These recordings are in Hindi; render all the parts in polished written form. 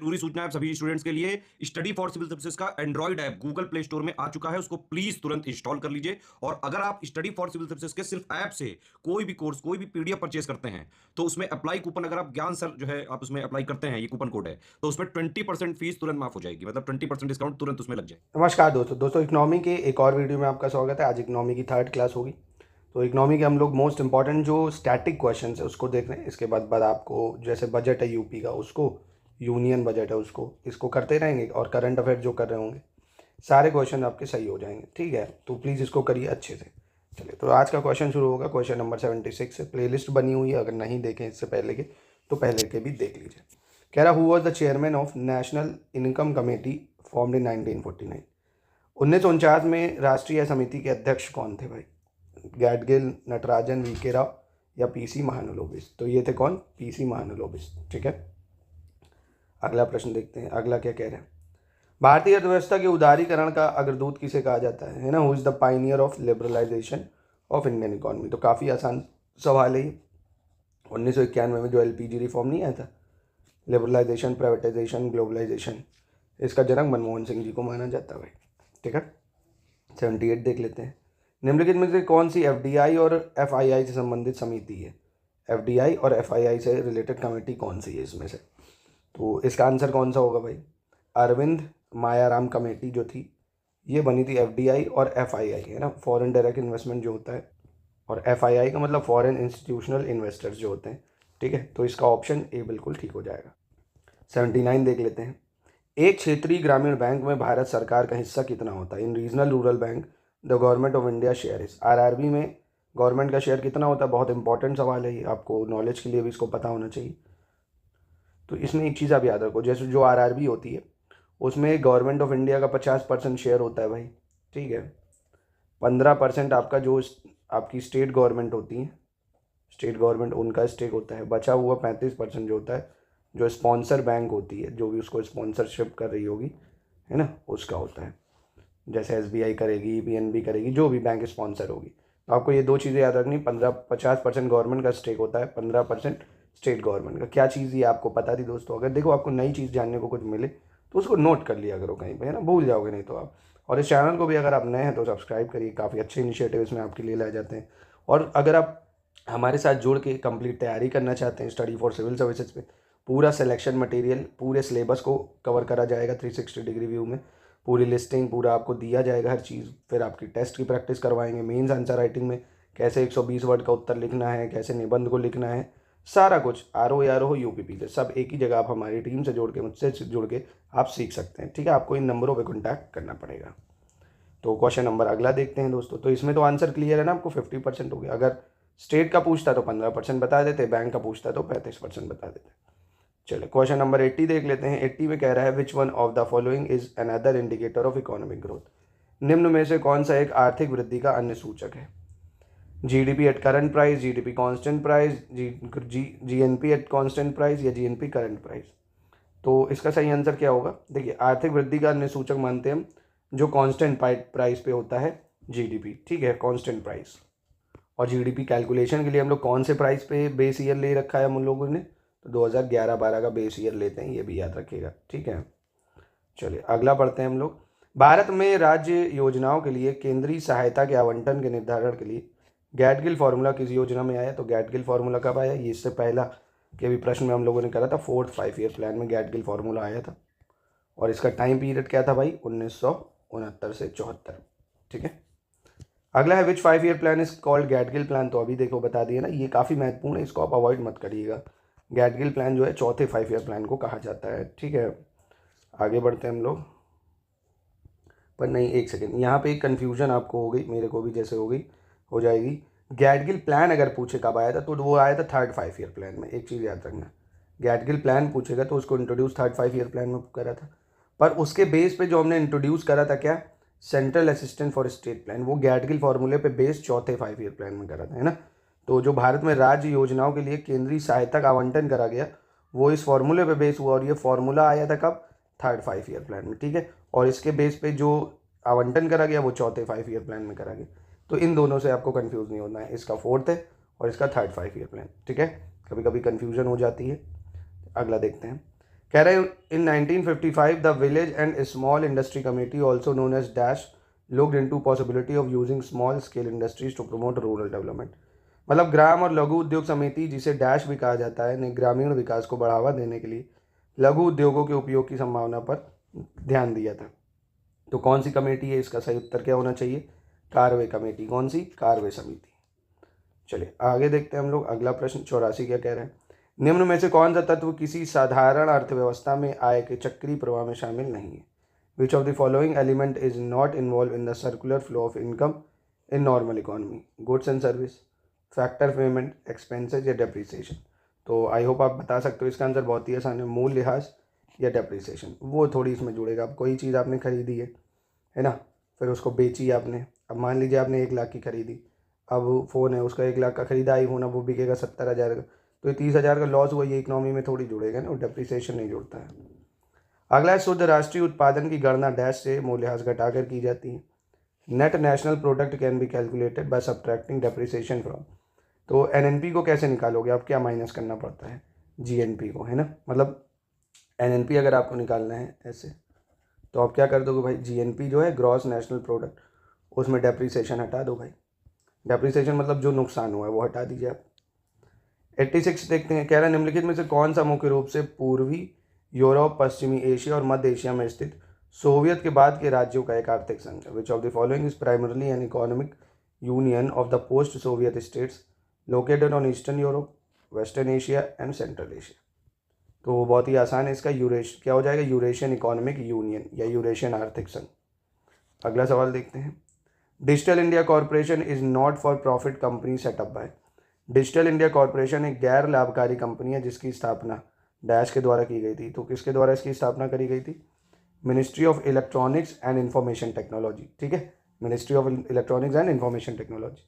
जरूरी सूचना है आप सभी स्टूडेंट्स के लिए। स्टडी फॉर सिविल सर्विसेज का Android app Google play store में आ चुका है, उसको प्लीज तुरंत इंस्टॉल कर लीजिए। और अगर आप स्टडी फॉर सिविल सर्विसेज के सिर्फ ऐप से कोई भी कोर्स, कोई भी पीडीएफ परचेज करते हैं, तो उसमें अप्लाई कूपन, अगर आप ज्ञान सर जो है आप उसमें अप्लाई करते हैं, ये कूपन कोड है, तो उसमें 20% फीस तुरंत माफ हो जाएगी, मतलब 20% डिस्काउंट तुरंत उसमें लग जाए। नमस्कार दोस्तों इकोनॉमी के एक और वीडियो में आपका स्वागत है। आज इकोनॉमी की थर्ड क्लास होगी। तो इकोनॉमी के हम लोग मोस्ट इंपॉर्टेंट जो स्टैटिक क्वेश्चंस है उसको देख रहे हैं। इसके बाद आपको जैसे बजट है यूपी का, उसको यूनियन बजट है उसको, इसको करते रहेंगे और करंट अफेयर जो कर रहे होंगे सारे क्वेश्चन आपके सही हो जाएंगे। ठीक है, तो प्लीज़ इसको करिए अच्छे से। चलिए, तो आज का क्वेश्चन शुरू होगा। क्वेश्चन नंबर 76 से प्लेलिस्ट बनी हुई है, अगर नहीं देखें इससे पहले के तो पहले के भी देख लीजिए। कह रहा, who was the chairman of national income committee formed in 1949। 1949 में राष्ट्रीय समिति के अध्यक्ष कौन थे भाई? गैडगिल, नटराजन, वीके राव या पीसी महानुलोबिस? तो ये थे कौन? पीसी महानुलोबिस। ठीक है, अगला प्रश्न देखते हैं। अगला क्या कह रहे हैं? भारतीय अर्थव्यवस्था के उदारीकरण का अग्रदूत किसे कहा जाता है ना? Who is the pioneer of liberalisation of Indian economy? तो काफ़ी आसान सवाल है ये। 1991 में जो एलपीजी रिफॉर्म नहीं आया था, लिबरलाइजेशन, प्राइवेटाइजेशन, ग्लोबलाइजेशन, इसका जनक मनमोहन सिंह जी को माना जाता है भाई। ठीक है, 78 देख लेते हैं। निम्नलिखित में से कौन सी एफडीआई और एफआईआई से संबंधित समिति है? एफडीआई और एफआईआई से रिलेटेड कमेटी कौन सी है इसमें से? तो इसका आंसर कौन सा होगा भाई? अरविंद मायाराम कमेटी जो थी ये बनी थी एफडीआई और एफआईआई, है ना, फॉरेन डायरेक्ट इन्वेस्टमेंट जो होता है, और एफआईआई का मतलब फॉरेन इंस्टीट्यूशनल इन्वेस्टर्स जो होते हैं। ठीक है, तो इसका ऑप्शन ए बिल्कुल ठीक हो जाएगा। 79 देख लेते हैं। एक क्षेत्रीय ग्रामीण बैंक में भारत सरकार का हिस्सा कितना होता है? In regional rural bank the government of India share is. RRB में गवर्नमेंट का शेयर कितना होता है? बहुत इंपॉर्टेंट सवाल है ये, आपको नॉलेज के लिए भी इसको पता होना चाहिए। तो इसमें एक चीज़ आप याद रखो, जैसे जो आरआरबी होती है उसमें गवर्नमेंट ऑफ इंडिया का 50% शेयर होता है भाई। ठीक है, 15% आपका जो आपकी स्टेट गवर्नमेंट होती है, स्टेट गवर्नमेंट उनका स्टेक होता है। बचा हुआ 35% जो होता है जो स्पॉन्सर बैंक होती है, जो भी उसको स्पॉन्सरशिप कर रही होगी, है ना, उसका होता है। जैसे एसबीआई करेगी, पीएनबी करेगी, जो भी बैंक स्पॉन्सर होगी। तो आपको ये दो चीज़ें याद रखनी। 50% गवर्नमेंट का स्टेक होता है, 15% स्टेट गवर्नमेंट का। क्या चीज़ ये आपको पता थी दोस्तों? अगर देखो आपको नई चीज़ जानने को कुछ मिले तो उसको नोट कर लिया करो कहीं पे, है ना, भूल जाओगे नहीं तो आप। और इस चैनल को भी अगर आप नए हैं तो सब्सक्राइब करिए, काफ़ी अच्छे इनिशिएटिव इसमें आपके लिए लाए जाते हैं। और अगर आप हमारे साथ जुड़ के कंप्लीट तैयारी करना चाहते हैं स्टडी फॉर सिविल सर्विसेज पे, पूरा सिलेक्शन मटेरियल, पूरे सिलेबस को कवर करा जाएगा 360 डिग्री व्यू में, पूरी लिस्टिंग, पूरा आपको दिया जाएगा हर चीज़। फिर आपकी टेस्ट की प्रैक्टिस करवाएंगे, मेंस आंसर राइटिंग में कैसे 120 वर्ड का उत्तर लिखना है, कैसे निबंध को लिखना है, सारा कुछ आर ओ यूपीपी से सब एक ही जगह आप हमारी टीम से जुड़ के, मुझसे जुड़ के आप सीख सकते हैं। ठीक है, आपको इन नंबरों पर कॉन्टैक्ट करना पड़ेगा। तो क्वेश्चन नंबर अगला देखते हैं दोस्तों। तो इसमें तो आंसर क्लियर है ना, आपको 50% हो गया। अगर स्टेट का पूछता तो 15% बता देते, बैंक का पूछता तो 35% बता देते। चलो क्वेश्चन नंबर 80 देख लेते हैं। 80 में कह रहा है, which one of the following is another indicator of economic growth? निम्न में से कौन सा एक आर्थिक वृद्धि का अन्य सूचक है? GDP at current price, GDP constant price, GNP at constant price या जीएनपी करंट प्राइस? तो इसका सही आंसर क्या होगा? देखिए, आर्थिक वृद्धि का अन्य सूचक मानते हैं हम जो कांस्टेंट प्राइस पे होता है, जीडीपी। ठीक है, कांस्टेंट प्राइस। और जीडीपी कैलकुलेशन के लिए हम लोग कौन से प्राइस पे बेस ईयर ले रखा है हम लोगों ने? तो 2011-12 का बेस ईयर लेते हैं, ये भी याद रखिएगा। ठीक है, चलिए अगला पढ़ते हैं हम लोग। भारत में राज्य योजनाओं के लिए केंद्रीय सहायता के आवंटन के निर्धारण के लिए गैडगिल फार्मूला किस योजना में आया? तो गैडगिल फार्मूला कब आया? ये इससे पहला के भी प्रश्न में हम लोगों ने करा था, 4th 5 ईयर प्लान में गैडगिल फार्मूला आया था। और इसका टाइम पीरियड क्या था भाई? 1969 से 74। ठीक है, अगला है, which 5 year plan is called Gadgil plan? तो अभी देखो बता दिया ना, ये काफ़ी महत्वपूर्ण है, इसको आप अवॉइड मत करिएगा। गैडगिल प्लान जो है चौथे 5 ईयर प्लान को कहा जाता है। ठीक है, आगे बढ़ते हैं हम लोग। पर नहीं, एक सेकेंड, यहाँ पे एक कन्फ्यूजन आपको हो गई, मेरे को भी जैसे हो गई, हो जाएगी। गैडगिल प्लान अगर पूछे कब आया था तो वो आया था 3rd 5 ईयर प्लान में। एक चीज़ याद रखना, गैडगिल प्लान पूछेगा तो उसको इंट्रोड्यूस 3rd 5 ईयर प्लान में करा था। पर उसके बेस पे जो हमने इंट्रोड्यूस करा था क्या? Central assistant for state plan, वो गैडगिल फार्मूले पे बेस चौथे 5 ईयर प्लान में करा था, है ना। तो जो भारत में राज्य योजनाओं के लिए केंद्रीय सहायता का आवंटन करा गया वो इस फार्मूले पे बेस हुआ, और ये फार्मूला आया था कब? 3rd 5 ईयर प्लान में। ठीक है, और इसके बेस पे जो आवंटन करा गया वो चौथे 5 ईयर प्लान में करा गया। तो इन दोनों से आपको कंफ्यूज नहीं होना है, इसका 4th है और इसका 3rd 5 ईयर प्लान। ठीक है, कभी कभी कंफ्यूजन हो जाती है। अगला देखते हैं। कह रहे हैं in 1955 the village and small industry committee also known as dash looked into possibility of using small scale industries to promote rural development. मतलब ग्राम और लघु उद्योग समिति, जिसे डैश भी कहा जाता है, ने ग्रामीण विकास को बढ़ावा देने के लिए लघु उद्योगों के उपयोग की संभावना पर ध्यान दिया था। तो कौन सी कमेटी है? इसका सही उत्तर क्या होना चाहिए? कार्वे कमेटी। कौन सी? कार्वे समिति। चलिए आगे देखते हैं हम लोग। अगला प्रश्न 84 क्या कह रहे हैं? निम्न में से कौन सा तत्व किसी साधारण अर्थव्यवस्था में आय के चक्रीय प्रवाह में शामिल नहीं है? Which of the following element is not involve in the circular flow of income in normal economy? Goods and service, factor payment, expenses या डेप्रिसिएशन? तो आई होप आप बता सकते हो। इसका आंसर बहुत ही आसान है, मूल लिहाज या डेप्रिसिएशन। वो थोड़ी इसमें जुड़ेगा। अब कोई चीज़ आपने खरीदी है ना, फिर उसको बेची आपने। अब मान लीजिए आपने 1 लाख की खरीदी, अब फ़ोन है उसका 1 लाख का खरीदा आईफोन, अब वो बिकेगा 70,000 का, तो ये 30,000 का लॉस हुआ, ये इकोनॉमी में थोड़ी जुड़ेगा ना, डेप्रिसिएशन नहीं जुड़ता है। अगला है शुद्ध राष्ट्रीय उत्पादन की गणना डैश से मूल्यह्रास घटाकर की जाती है? Net national product can be calculated by subtracting depreciation from. तो एनएनपी को कैसे निकालोगे आप? क्या माइनस करना पड़ता है? जीएनपी को, है ना। मतलब एनएनपी अगर आपको निकालना है ऐसे, तो आप क्या कर दोगे भाई? जीएनपी जो है ग्रॉस नेशनल प्रोडक्ट, उसमें डेप्रिसिएशन हटा दो भाई। डेप्रिसिएशन मतलब जो नुकसान हुआ है वो हटा दीजिए आप। 86 देखते हैं। कह रहा है निम्नलिखित में से कौन सा मुख्य रूप से पूर्वी यूरोप, पश्चिमी एशिया और मध्य एशिया में स्थित सोवियत के बाद के राज्यों का एक आर्थिक संघ है? Which of the following is primarily an economic union of the post Soviet states located on eastern Europe, western Asia and central Asia? तो बहुत ही आसान है इसका। क्या हो जाएगा? यूरेशियन इकोनॉमिक यूनियन या यूरेशियन आर्थिक संघ। अगला सवाल देखते हैं। Digital India corporation is not for profit company set up by. Digital India corporation एक गैर लाभकारी कंपनी है जिसकी स्थापना डैश के द्वारा की गई थी। तो किसके द्वारा इसकी स्थापना करी गई थी? Ministry of electronics and information technology. ठीक है, ministry of electronics and information technology.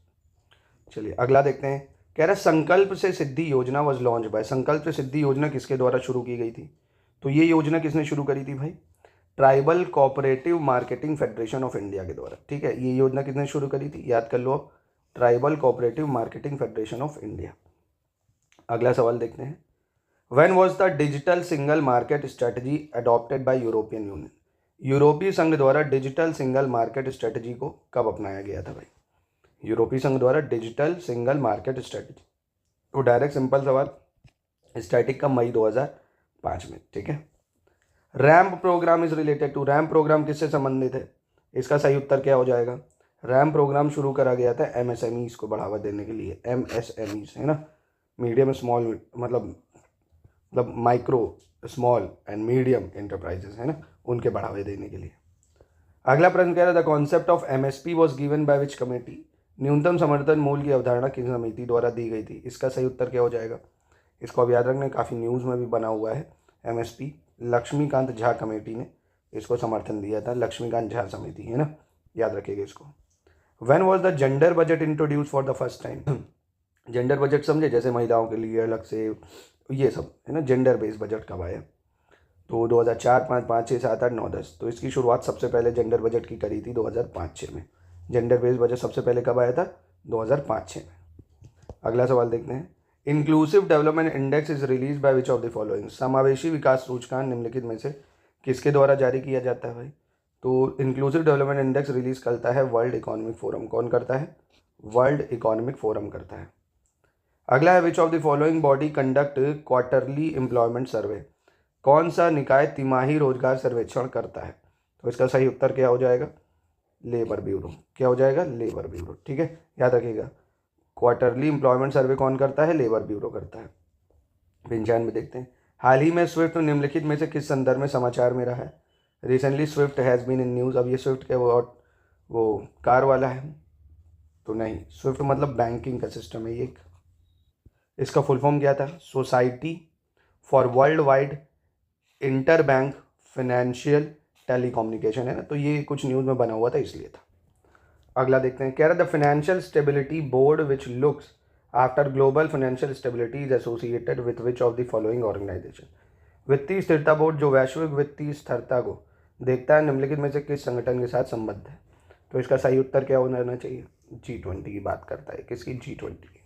चलिए अगला देखते हैं। कह रहा है संकल्प से सिद्धि योजना वॉज लॉन्च बाय। संकल्प से सिद्धि योजना किसके द्वारा शुरू की गई थी? तो ये योजना किसने शुरू करी थी भाई? Tribal cooperative marketing federation of India के द्वारा। ठीक है, ये योजना किसने शुरू करी थी? याद कर लो आप, tribal cooperative marketing federation of India. अगला सवाल देखते हैं। When was the digital single market strategy adopted by European union? यूरोपीय संघ द्वारा डिजिटल सिंगल मार्केट स्ट्रेटजी को कब अपनाया गया था भाई? यूरोपीय संघ द्वारा डिजिटल सिंगल मार्केट स्ट्रेटजी। तो डायरेक्ट सिंपल सवाल, स्टैटिक का मई 2005 में। ठीक है। Ramp program is related to. Ramp program किससे संबंधित है? इसका सही उत्तर क्या हो जाएगा? रैम्प प्रोग्राम शुरू करा गया था एमएसएमईज को बढ़ावा देने के लिए। एमएसएमईज है ना, मीडियम स्मॉल, मतलब micro small and medium enterprises, है ना, उनके बढ़ावे देने के लिए। अगला प्रश्न कह रहा था the concept of MSP was given by which committee? न्यूनतम समर्थन मूल्य की अवधारणा किस समिति द्वारा दी गई थी? इसका सही उत्तर क्या हो जाएगा? इसको अब याद रखना, काफ़ी न्यूज़ में भी बना हुआ है। एमएसपी लक्ष्मीकांत झा कमेटी ने इसको समर्थन दिया था। लक्ष्मीकांत झा समिति, है ना, याद रखिएगा इसको। When was the gender budget introduce for the first time? Gender budget समझे, जैसे महिलाओं के लिए अलग से ये सब, है ना, जेंडर बेस्ड बजट कब आया? तो 2004, 5, 5, 6, 7, 8, 9, 10। तो इसकी शुरुआत सबसे पहले जेंडर बजट की करी थी 2005-06 में। जेंडर बेस्ड बजट सबसे पहले कब आया था? 2005-06 में। अगला सवाल देखते हैं। Inclusive development index is release by which of the following? समावेशी विकास सूचकांक निम्नलिखित में से किसके द्वारा जारी किया जाता है भाई? तो इंक्लूसिव डेवलपमेंट इंडेक्स रिलीज करता है वर्ल्ड इकोनॉमिक फोरम। कौन करता है? वर्ल्ड इकोनॉमिक फोरम करता है। अगला है which of the following body conduct quarterly employment survey? कौन सा निकाय तिमाही रोजगार सर्वेक्षण करता है? तो इसका सही उत्तर क्या हो जाएगा? Labour bureau. क्या हो जाएगा? Labour bureau. ठीक है, याद रखिएगा, क्वार्टरली एम्प्लॉयमेंट सर्वे कौन करता है? लेबर ब्यूरो करता है। 95 में देखते हैं। हाल ही में स्विफ्ट निम्नलिखित में से किस संदर्भ में समाचार में रहा है? Recently Swift has been in news. अब ये स्विफ्ट क्या वो कार वाला है? तो नहीं, स्विफ्ट मतलब बैंकिंग का सिस्टम है ये। इसका फुल फॉर्म क्या था? Society for world wide inter bank financial telecommunication, है ना। तो ये कुछ न्यूज़ में बना हुआ था, इसलिए था। अगला देखते हैं। कह रहा the financial stability board which looks after global financial stability is associated with which of the following organization? वित्तीय स्थिरता बोर्ड जो वैश्विक वित्तीय स्थिरता को देखता है निम्नलिखित में से किस संगठन के साथ संबद्ध है? तो इसका सही उत्तर क्या होना चाहिए? G20 की बात करता है। किसकी? G20 की।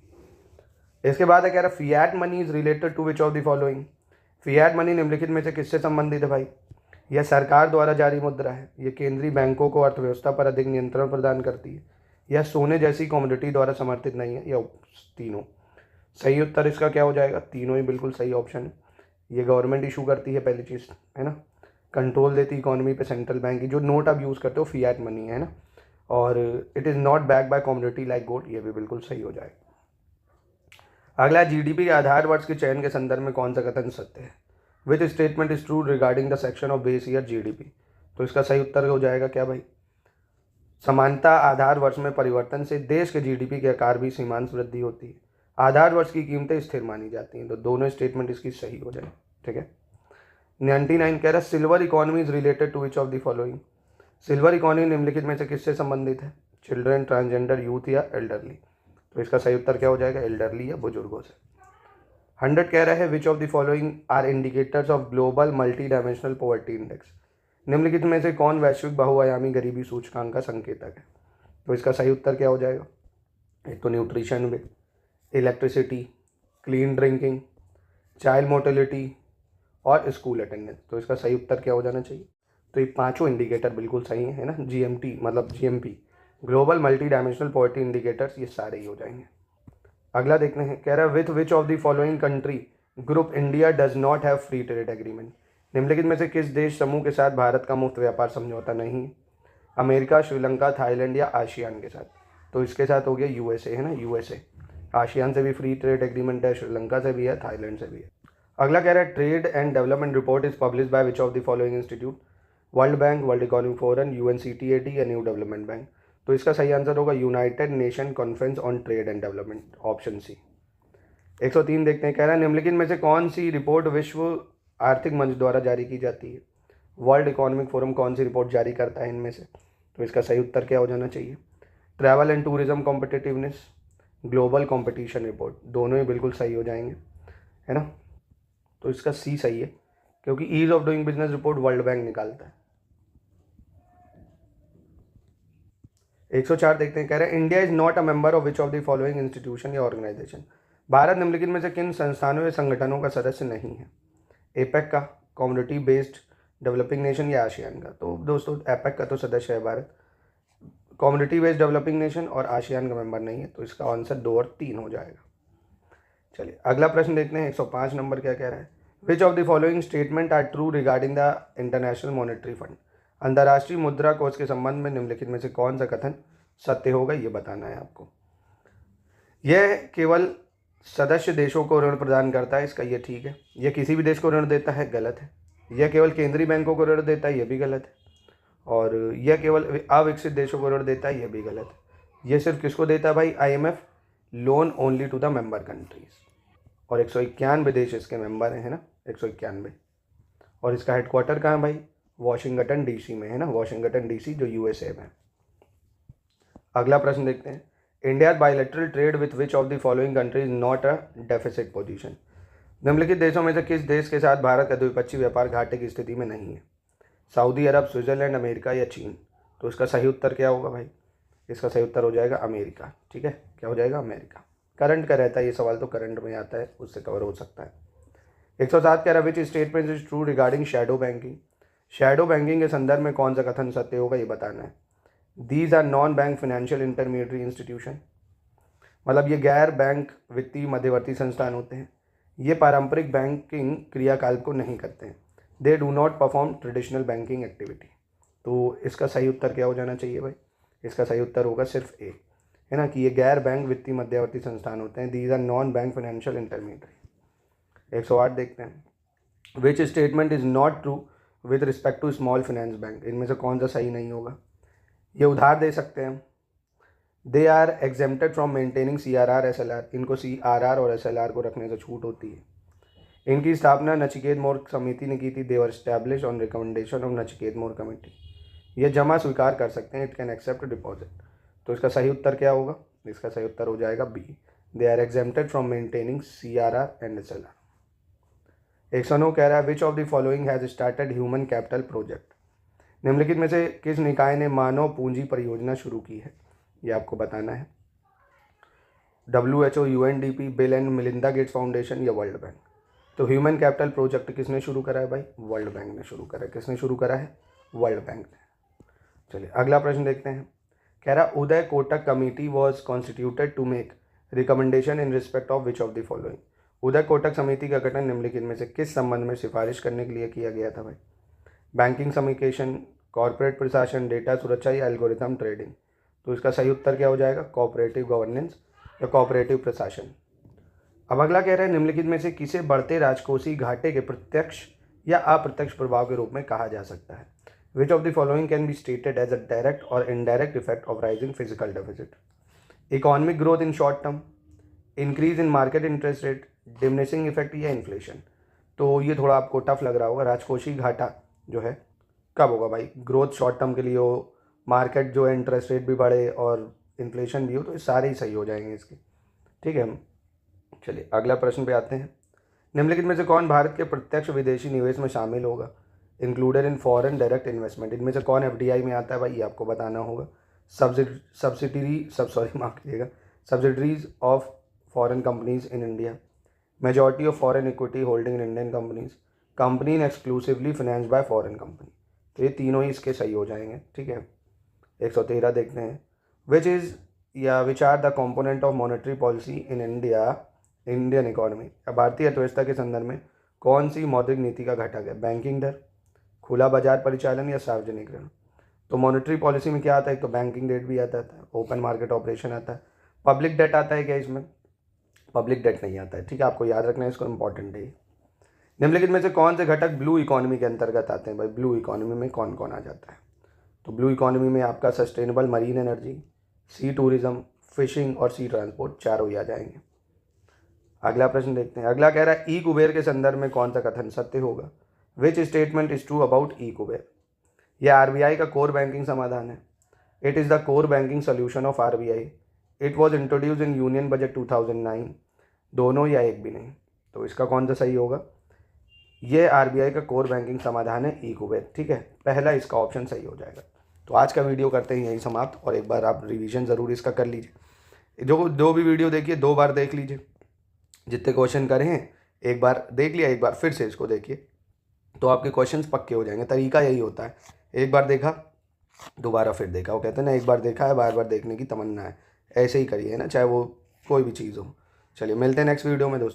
इसके बाद है कह रहा fiat money is related to which of the following? Fiat money निम्नलिखित में से किससे संबंधित है भाई? यह सरकार द्वारा जारी मुद्रा है, यह केंद्रीय बैंकों को अर्थव्यवस्था पर अधिक नियंत्रण प्रदान करती है, यह सोने जैसी कमोडिटी द्वारा समर्थित नहीं है, या तीनों? सही उत्तर इसका क्या हो जाएगा? तीनों ही बिल्कुल सही ऑप्शन है। ये गवर्नमेंट इशू करती है, पहली चीज़ है ना, कंट्रोल देती है इकोनॉमी पे सेंट्रल बैंक की। जो नोट आप यूज़ करते हो फिएट मनी है ना, और it is not back by commodity like gold, ये भी बिल्कुल सही हो जाएगा। अगला, जीडीपी के आधार वर्ष के चयन के संदर्भ में कौन सा कथन सत्य है? विच statement is true regarding the section of base year GDP? तो इसका सही उत्तर हो जाएगा क्या भाई? समानता आधार वर्ष में परिवर्तन से देश के जीडीपी के आकार भी सीमांत वृद्धि होती है। आधार वर्ष की कीमतें स्थिर मानी जाती हैं, तो दोनों स्टेटमेंट इसकी सही हो जाए। ठीक है। 99 कह रहा है silver economy is related to which of the following? Silver economy निम्नलिखित में से किससे संबंधित है? चिल्ड्रन, ट्रांसजेंडर, यूथ या एल्डरली? तो इसका सही उत्तर क्या हो जाएगा? एल्डरली या बुजुर्गों से। 100 कह रहा है which of the following are indicators of global multi dimensional poverty index? निम्नलिखित में से कौन वैश्विक बहुआयामी गरीबी सूचकांक का संकेतक है? तो इसका सही उत्तर क्या हो जाएगा? एक तो न्यूट्रिशन भी, electricity, clean drinking, child mortality और स्कूल अटेंडेंस। तो इसका सही उत्तर क्या हो जाना चाहिए? तो ये पांचों इंडिकेटर बिल्कुल सही है ना, जीएमटी मतलब GMP, global multi dimensional poverty indicators, ये सारे ही हो जाएंगे। अगला देखते हैं, कह रहा है with which of the following country group India does not have free trade agreement? निम्नलिखित में से किस देश समूह के साथ भारत का मुक्त व्यापार समझौता नहीं है? अमेरिका, श्रीलंका, थाईलैंड या आसियान के साथ? तो इसके साथ हो गया यूएसए है ना, यूएसए। आसियान से भी फ्री ट्रेड एग्रीमेंट है, श्रीलंका से भी है, थाईलैंड से भी है। अगला कह रहा है trade and development report is publish by which of the following institute? World Bank, World Economic Forum, UNCTAD या न्यू डेवलपमेंट बैंक? तो इसका सही आंसर होगा United Nation Conference on Trade and Development, option C. 103 देखते हैं, कह रहा है निम्नलिखित में से कौन सी रिपोर्ट विश्व आर्थिक मंच द्वारा जारी की जाती है? वर्ल्ड इकोनॉमिक फोरम कौन सी रिपोर्ट जारी करता है इनमें से? तो इसका सही उत्तर क्या हो जाना चाहिए? Travel and tourism competitiveness, global competition report, दोनों ही बिल्कुल सही हो जाएंगे है ना। तो इसका सी सही है, क्योंकि ease of doing business report World Bank निकालता है। 104 देखते हैं, कह रहे हैं India is not a member of which of the following institution या ऑर्गेनाइजेशन? भारत निम्नलिखित में से किन संस्थानों या संगठनों का सदस्य नहीं है? एपेक का, कम्युनिटी बेस्ड डेवलपिंग नेशन या आसियान का? तो दोस्तों एपेक का तो सदस्य है Bharat, community based developing nation और आसियान का मेंबर नहीं है। तो इसका आंसर 2 और 3 हो जाएगा। चलिए अगला प्रश्न देखते हैं, 105 नंबर क्या कह रहा है? Which of the following statement are true regarding the International Monetary Fund? अंतर्राष्ट्रीय मुद्रा कोष के संबंध में निम्नलिखित में से कौन सा कथन सत्य होगा, ये बताना है आपको। यह केवल सदस्य देशों को ऋण प्रदान करता है, इसका ये ठीक है। यह किसी भी देश को ऋण देता है, गलत है। यह केवल केंद्रीय बैंकों को ऋण देता है, यह भी गलत है। और यह केवल अविकसित देशों को ऋण देता है, यह भी गलत है। यह सिर्फ किसको देता है भाई? IMF, loan only to the member countries. और 191 देश इसके मेंबर हैं, है ना, 191। और इसका हेडक्वार्टर कहाँ है भाई? वॉशिंगटन डीसी में, है ना, वॉशिंगटन डीसी जो यूएसए में। अगला प्रश्न देखते हैं, India bilateral trade with which of the following country is not a deficit position? निम्नलिखित देशों में से किस देश के साथ भारत का द्विपक्षीय व्यापार घाटे की स्थिति में नहीं है? सऊदी अरब, स्विट्जरलैंड, अमेरिका या चीन? तो इसका सही उत्तर क्या होगा भाई? इसका सही उत्तर हो जाएगा अमेरिका। ठीक है, क्या हो जाएगा? अमेरिका। करंट का रहता है ये सवाल, तो करंट में आता है, उससे कवर हो सकता है। 107 कह रहा है विच statement is true regarding shadow banking? Shadow banking के संदर्भ में कौन सा कथन सत्य होगा, ये बताना है। These are non bank financial intermediary institution, मतलब ये गैर बैंक वित्तीय मध्यवर्ती संस्थान होते हैं। ये पारंपरिक बैंकिंग क्रियाकलाप को नहीं करते हैं। They do not perform traditional banking activity. तो इसका सही उत्तर क्या हो जाना चाहिए भाई? इसका सही उत्तर होगा सिर्फ ए, है ना, कि ये गैर बैंक वित्तीय मध्यवर्ती संस्थान होते हैं। These are non bank financial intermediary. 108 देखते हैं, which statement is not true with respect to small finance bank? इनमें से कौन सा सही नहीं होगा? ये उधार दे सकते हैं, they are exempted from maintaining CRR SLR, इनको CRR और SLR को रखने से छूट होती है। इनकी स्थापना नचिकेत मोर समिति ने की थी, they were established on recommendation of Nachiket Mor committee. ये जमा स्वीकार कर सकते हैं, इट कैन एक्सेप्ट डिपॉजिट। तो इसका सही उत्तर क्या होगा? इसका सही उत्तर हो जाएगा B, they are exempted from maintaining CRR and SLR। 109 कह रहा है which of the following has started human capital project? निम्नलिखित में से किस निकाय ने मानव पूंजी परियोजना शुरू की है, ये आपको बताना है। WHO, UNDP, Bill and Melinda Gates Foundation या वर्ल्ड बैंक? तो ह्यूमन कैपिटल प्रोजेक्ट किसने शुरू करा है भाई? वर्ल्ड बैंक ने शुरू करा है। किसने शुरू करा है? वर्ल्ड बैंक ने। चलिए अगला प्रश्न देखते हैं। कह रहा Uday Kotak committee was constituted to make recommendation in respect of which of the following. Uday Kotak समिति का गठन निम्नलिखित में से किस संबंध में सिफारिश करने के लिए किया गया था भाई? बैंकिंग कम्युनिकेशन, कॉर्पोरेट प्रशासन, डेटा सुरक्षा या एल्गोरिथम ट्रेडिंग। तो इसका सही उत्तर क्या हो जाएगा? कोऑपरेटिव गवर्नेंस या कोऑपरेटिव प्रशासन। अब अगला कह रहा है निम्नलिखित में से किसे बढ़ते राजकोषीय घाटे के प्रत्यक्ष या अप्रत्यक्ष प्रभाव के रूप में कहा जा सकता है? Which of the following can be stated as a direct और indirect effect of rising physical deficit? Economic growth in short term, increase in market interest rate, diminishing effect या इन्फ्लेशन। तो ये थोड़ा आपको टफ लग रहा होगा। राजकोषीय घाटा जो है कब होगा भाई? ग्रोथ शॉर्ट टर्म के लिए हो, मार्केट जो है इंटरेस्ट रेट भी बढ़े और इन्फ्लेशन भी हो, तो ये सारे ही सही हो जाएंगे इसके। ठीक है, चलिए अगला प्रश्न पे आते हैं। निम्नलिखित में से कौन भारत के प्रत्यक्ष विदेशी निवेश में शामिल होगा? Included in foreign direct investment. इनमें से कौन एफडीआई में आता है भाई? ये आपको बताना होगा। Subsidiaries of foreign companies in India, majority of foreign equity holding in Indian companies, company in exclusively finance by foreign company. तो ये तीनों ही इसके सही हो जाएंगे। ठीक है, 113 देखते हैं। Which are the component of monetary policy in Indian economy. भारतीय अर्थव्यवस्था के संदर्भ में कौन सी मौद्रिक नीति का घटक है? बैंकिंग दर, खुला बाजार परिचालन या सार्वजनिक ऋण। तो मॉनेटरी पॉलिसी में क्या आता है? तो बैंकिंग रेट भी आता है, ओपन मार्केट ऑपरेशन आता है। पब्लिक डेट आता है क्या इसमें? पब्लिक डेट नहीं आता है। ठीक है, आपको याद रखना है, इसको इंपॉर्टेंट है। निम्नलिखित में से कौन से घटक ब्लू इकोनॉमी के अंतर्गत आते हैं भाई? ब्लू इकोनॉमी में कौन कौन आ जाता है? तो ब्लू इकोनॉमी में आपका सस्टेनेबल मरीन एनर्जी, सी टूरिज्म, फिशिंग और सी ट्रांसपोर्ट, चारों ही आ जाएंगे। अगला प्रश्न देखते हैं। अगला कह रहा है ई कुबेर के संदर्भ में कौन सा कथन सत्य होगा? Which statement is true about e Kuber? यह आरबीआई का कोर बैंकिंग समाधान है। It is the core banking solution of RBI. It was introduce in union budget 2009। दोनों या एक भी नहीं। तो इसका कौन सा सही होगा? यह आरबीआई का कोर बैंकिंग समाधान है ई कुबेर। ठीक है, पहला इसका ऑप्शन सही हो जाएगा। तो आज का वीडियो करते हैं यहीं समाप्त, और एक बार आप रिवीजन ज़रूर इसका कर लीजिए। जो भी वीडियो देखिए 2 बार देख लीजिए। जितने क्वेश्चन करे हैं एक बार देख लिया, एक बार फिर से इसको देखिए, तो आपके क्वेश्चंस पक्के हो जाएंगे। तरीका यही होता है, एक बार देखा दोबारा फिर देखा। वो कहते हैं ना, एक बार देखा है बार बार देखने की तमन्ना है। ऐसे ही करिए ना, चाहे वो कोई भी चीज़ हो। चलिए मिलते हैं नेक्स्ट वीडियो में दोस्तों।